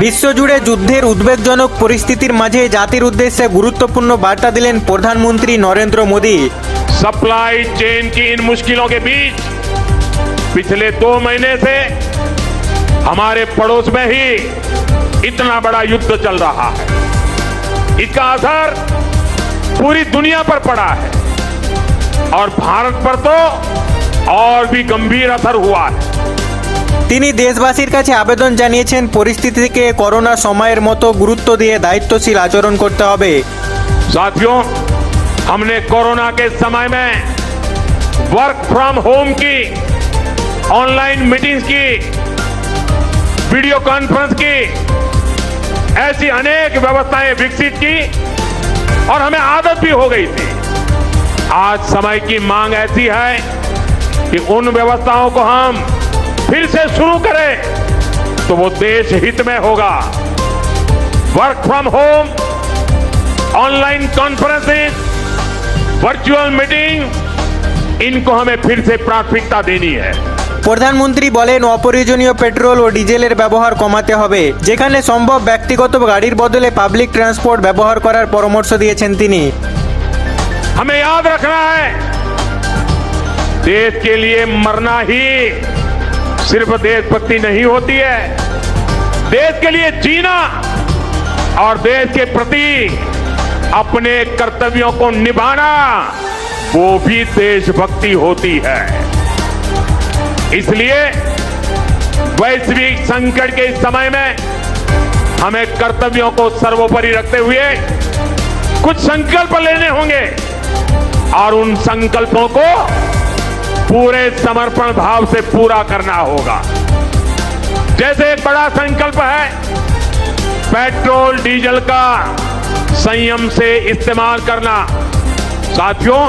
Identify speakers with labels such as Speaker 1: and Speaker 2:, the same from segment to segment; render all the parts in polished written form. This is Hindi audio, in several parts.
Speaker 1: বিশ্বজুড়ে যুদ্ধের উদ্বেগজনক পরিস্থিতির মাঝে জাতির উদ্দেশ্যে গুরুত্বপূর্ণ বার্তা দিলেন প্রধানমন্ত্রী নরেন্দ্র মোदी।
Speaker 2: सप्लाई चेन की इन मुश्किलों के बीच पिछले 2 महीने से हमारे पड़ोस में ही इतना बड़ा युद्ध चल रहा है। इसका असर पूरी दुनिया पर पड़ा है और भारत पर तो और भी गंभीर असर हुआ है।
Speaker 1: তিনি দেশবাসীর কাছে আবেদন জানিয়েছেন পরিস্থিতিকে করোনা সময়ের মতো গুরুত্ব দিয়ে দায়িত্বশীল আচরণ করতে হবে।
Speaker 2: साथियों, हमने कोरोना के समय में वर्क फ्रॉम होम की, ऑनलाइन मीटिंग्स की, वीडियो कॉन्फ्रेंस की, ऐसी अनेक व्यवस्थाएं विकसित की और हमें आदत भी हो गई थी। आज समय की मांग ऐसी है कि उन व्यवस्थाओं को हम फिर से शुरू करें तो वो देश हित में होगा। Work from home, online conferencing, virtual meeting, इनको हमें फिर से प्राथमिकता देनी है।
Speaker 1: প্রধানমন্ত্রী বলেন অপ্রয়োজনীয় পেট্রোল ও ডিজেলের ব্যবহার কমাতে হবে। যেখানে সম্ভব ব্যক্তিগত গাড়ির বদলে পাবলিক ট্রান্সপোর্ট ব্যবহার করার পরামর্শ দিয়েছেন তিনি।
Speaker 2: हमें याद रखना है, देश के लिए मरना ही सिर्फ देशभक्ति नहीं होती है। देश के लिए जीना और देश के प्रति अपने कर्तव्यों को निभाना, वो भी देशभक्ति होती है। इसलिए वैश्विक संकट के इस समय में हमें कर्तव्यों को सर्वोपरि रखते हुए कुछ संकल्प लेने होंगे और उन संकल्पों को पूरे समर्पण भाव से पूरा करना होगा। जैसे एक बड़ा संकल्प है पेट्रोल डीजल का संयम से इस्तेमाल करना। साथियों,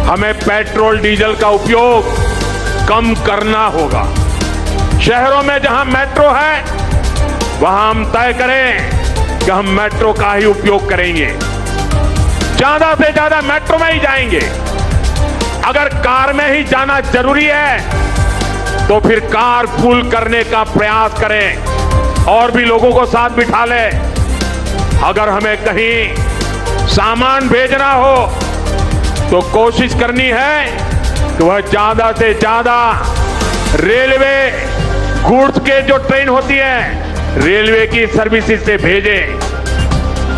Speaker 2: हमें पेट्रोल डीजल का उपयोग कम करना होगा। शहरों में जहां मेट्रो है वहां हम तय करें कि हम मेट्रो का ही उपयोग करेंगे, ज्यादा से ज्यादा मेट्रो में ही जाएंगे। अगर कार में ही जाना जरूरी है तो फिर कार पूल करने का प्रयास करें और भी लोगों को साथ बिठा लें। अगर हमें कहीं सामान भेजना हो तो कोशिश करनी है कि वह ज्यादा से ज्यादा रेलवे गुड्स के जो ट्रेन होती है रेलवे की सर्विसेज से भेजें,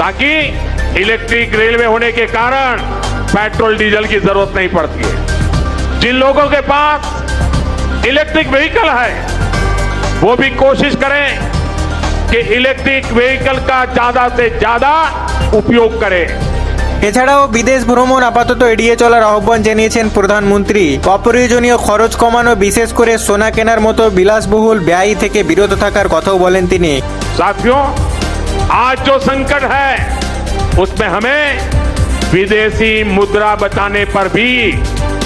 Speaker 2: ताकि इलेक्ट्रिक रेलवे होने के कारण पेट्रोल डीजल की जरूरत नहीं पड़ती है। जिन लोगों के पास इलेक्ट्रिक व्हीकल है वो भी कोशिश करें कि इलेक्ट्रिक व्हीकल का ज्यादा से ज्यादा उपयोग करें।
Speaker 1: এছাড়াও বিদেশ ভ্রমণ আপাতত এড়িয়ে চলার আহ্বান জানিয়েছেন প্রধানমন্ত্রী। অপ্রয়োজনীয় খরচ কমানো, বিশেষ করে সোনা কেনার মতো বিলাসবহুল ব্যয় থেকে বিরত থাকার কথাও বলেন তিনি।
Speaker 2: साथियों, आज जो संकट है उसमें हमें विदेशी मुद्रा बचाने पर भी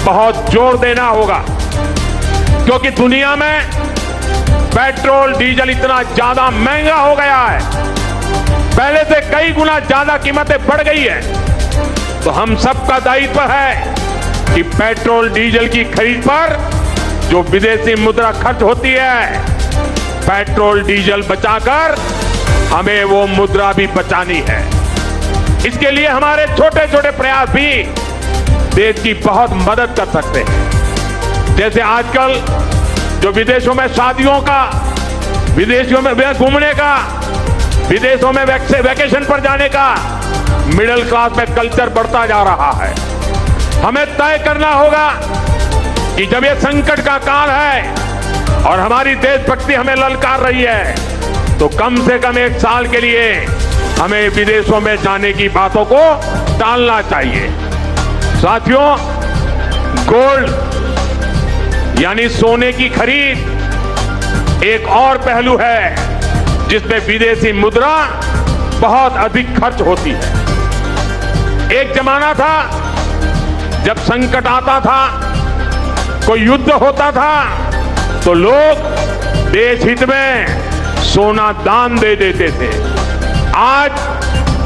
Speaker 2: बहुत जोर देना होगा, क्योंकि दुनिया में पेट्रोल डीजल इतना ज्यादा महंगा हो गया है, पहले से कई गुना ज्यादा कीमतें बढ़ गई है। तो हम सबका दायित्व है कि पेट्रोल डीजल की खरीद पर जो विदेशी मुद्रा खर्च होती है, पेट्रोल डीजल बचाकर हमें वो मुद्रा भी बचानी है। इसके लिए हमारे छोटे छोटे प्रयास भी देश की बहुत मदद कर सकते हैं। जैसे आजकल जो विदेशों में शादियों का, विदेशों में घूमने का, विदेशों में वैकेशन पर जाने का मिडिल क्लास में कल्चर बढ़ता जा रहा है। हमें तय करना होगा कि जब ये संकट का काल है और हमारी देशभक्ति हमें ललकार रही है तो कम से कम 1 साल के लिए हमें विदेशों में जाने की बातों को टालना चाहिए। साथियों, गोल्ड यानी सोने की खरीद एक और पहलू है जिसमें विदेशी मुद्रा बहुत अधिक खर्च होती है। एक जमाना था जब संकट आता था, कोई युद्ध होता था तो लोग देश हित में सोना दान दे देते थे। आज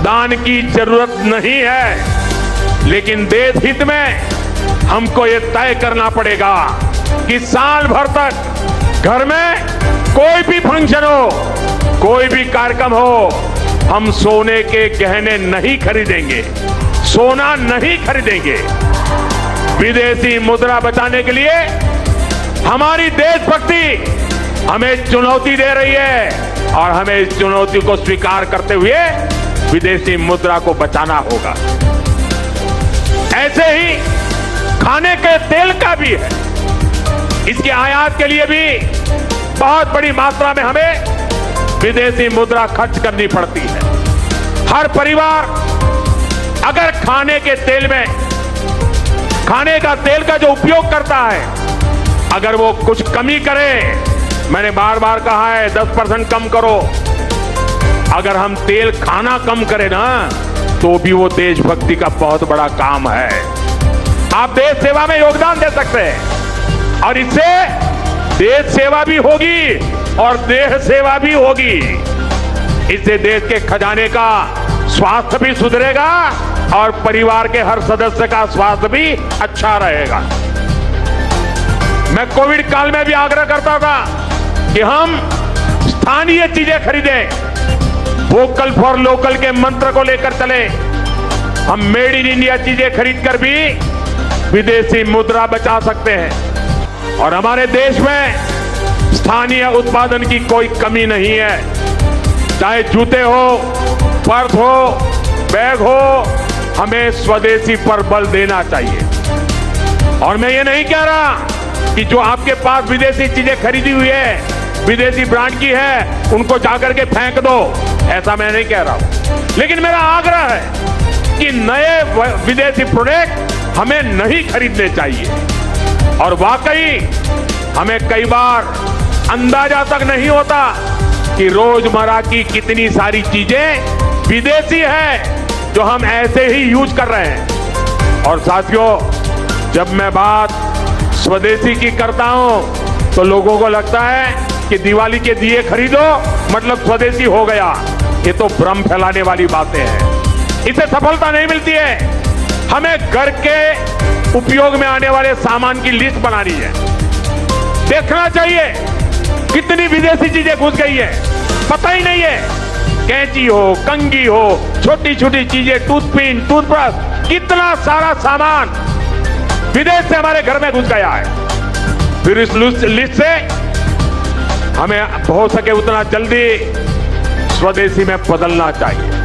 Speaker 2: दान की जरूरत नहीं है, लेकिन देश हित में हमको ये तय करना पड़ेगा कि साल भर तक घर में कोई भी फंक्शन हो, कोई भी कार्यक्रम हो, हम सोने के गहने नहीं खरीदेंगे, सोना नहीं खरीदेंगे। विदेशी मुद्रा बचाने के लिए हमारी देशभक्ति हमें चुनौती दे रही है और हमें इस चुनौती को स्वीकार करते हुए विदेशी मुद्रा को बचाना होगा। ऐसे ही खाने के तेल का भी है, इसके आयात के लिए भी बहुत बड़ी मात्रा में हमें विदेशी मुद्रा खर्च करनी पड़ती है। हर परिवार अगर खाने के तेल में, खाने का तेल का जो उपयोग करता है, अगर वो कुछ कमी करे, मैंने बार बार कहा है 10% कम करो। अगर हम तेल खाना कम करें ना, तो भी वो देशभक्ति का बहुत बड़ा काम है। आप देश सेवा में योगदान दे सकते हैं और इससे देश सेवा भी होगी और देह सेवा भी होगी। इससे देश के खजाने का स्वास्थ्य भी सुधरेगा और परिवार के हर सदस्य का स्वास्थ्य भी अच्छा रहेगा। मैं कोविड काल में भी आग्रह करता था कि हम स्थानीय चीजें खरीदें, वोकल फॉर लोकल के मंत्र को लेकर चले। हम मेड इन इंडिया चीजें खरीदकर भी विदेशी मुद्रा बचा सकते हैं और हमारे देश में स्थानीय उत्पादन की कोई कमी नहीं है। चाहे जूते हो, पर्स हो, बैग हो, हमें स्वदेशी पर बल देना चाहिए। और मैं ये नहीं कह रहा कि जो आपके पास विदेशी चीजें खरीदी हुई है, विदेशी ब्रांड की है, उनको जाकर के फेंक दो, ऐसा मैं नहीं कह रहा हूं। लेकिन मेरा आग्रह है कि नए विदेशी प्रोडक्ट हमें नहीं खरीदने चाहिए। और वाकई हमें कई बार अंदाजा तक नहीं होता कि रोजमर्रा की कितनी सारी चीजें विदेशी है जो हम ऐसे ही यूज कर रहे हैं। और साथियों, जब मैं बात स्वदेशी की करता हूं तो लोगों को लगता है कि दिवाली के दिए खरीदो मतलब स्वदेशी हो गया। ये तो भ्रम फैलाने वाली बातें हैं, इससे सफलता नहीं मिलती है। हमें घर के उपयोग में आने वाले सामान की लिस्ट बनानी है, देखना चाहिए कितनी विदेशी चीजें घुस गई है, पता ही नहीं है। कैंची हो, कंघी हो, छोटी छोटी चीजें, टूथपिन, टूथब्रश, कितना सारा सामान विदेश से हमारे घर में घुस गया है। फिर इस लिस्ट से हमें हो सके उतना जल्दी स्वदेशी में बदलना चाहिए।